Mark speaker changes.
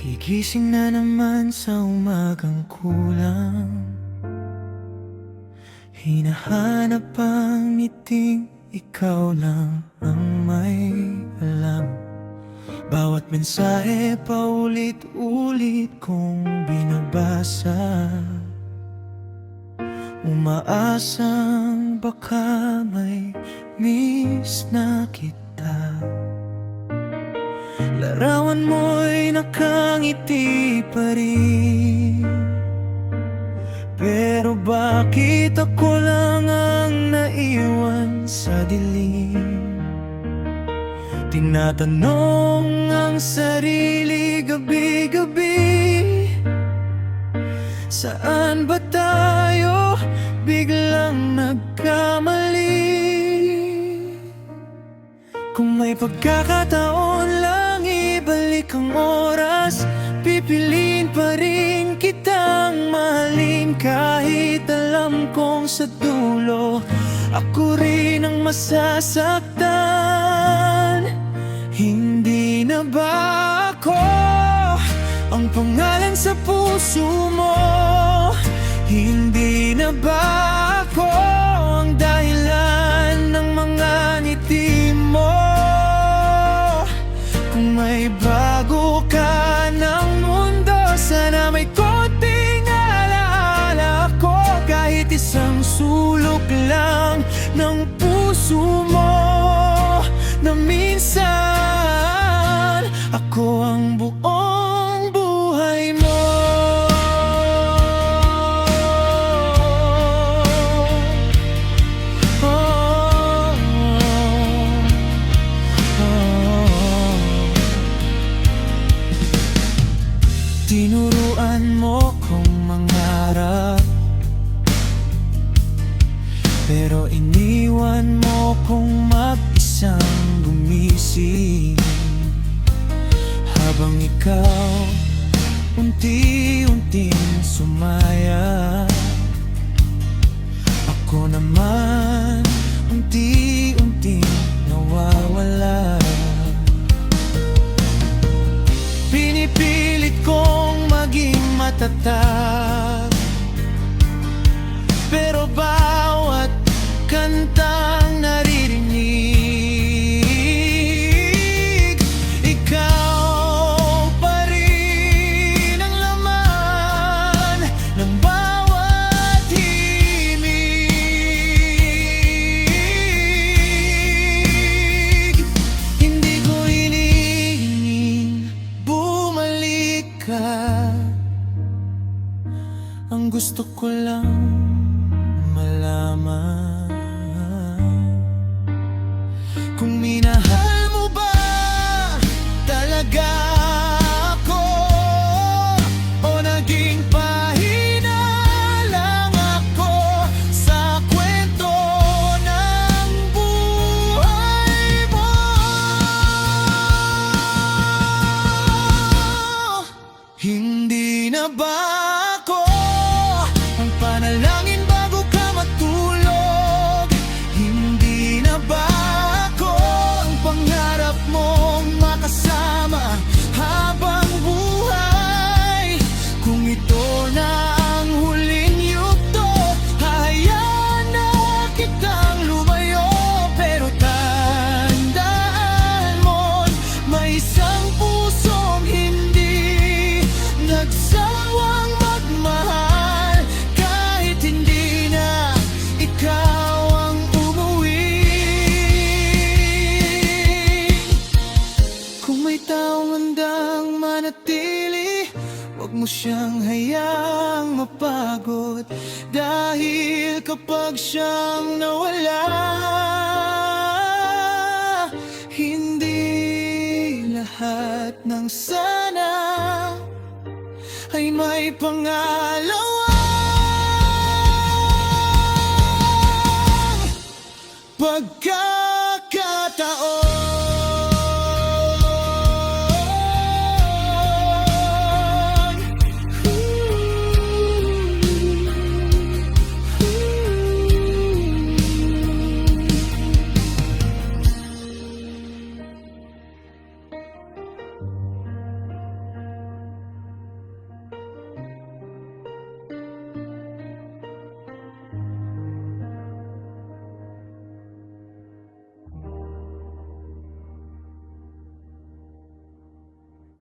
Speaker 1: Gigising na naman sa umagang kulang, hinahanap ang ngiting ikaw lang ang may alam. Bawat mensahe paulit-ulit kong binabasa, umaasang baka may miss na kita. Larawan mo'y nakangiti pa rin, pero bakit ako lang ang naiwan sa dilim? Tinatanong ang sarili gabi-gabi, saan ba tayo biglang nagkamali? Kung may pagkakataon lang ibalik ang oras, pipiliin pa rin kitang mahalin. Kahit alam kong sa dulo ako rin ang masasaktan. Hindi na ba ako ang pangalan sa puso mo? Hindi na ba ako ang dahilan ng mga ngiti mo? Kung may bago ka ng mundo, sana may konting alaala ko. Kahit isang sulok lang ng puso mo, na minsan ako ang buong buhay mo. Tinuruan mo kong mangarap, pero iniwan mo kong mag-isang gumising. Habang ikaw unti-unting sumaya, ako naman unti-unting nawawala. Pinipilit kong maging matatag, pero bawat kantang naririnig, ikaw pa rin ang laman ng bawat himig. Hindi ko hinihinging bumalik ka, ang gusto ko lang malaman kung minahal mo ba talaga ako, o naging pahina lang ako sa kwento ng buhay mo. Hindi na ba ako ang panalangin bago ka matulog? Hindi na ba ako ang pangarap mong makasama habang buhay? Kung ito na ang huling yugto, hahayaan na kitang lumayo. Pero tandaan mo, may isang pusong hindi nagsawang magmahal. Kahit hindi na ikaw ang umuwi, kung may taong handang manatili, huwag mo siyang hayaang mapagod. Dahil kapag siyang nawala, hindi lahat ng sana ay may pangalawang pagka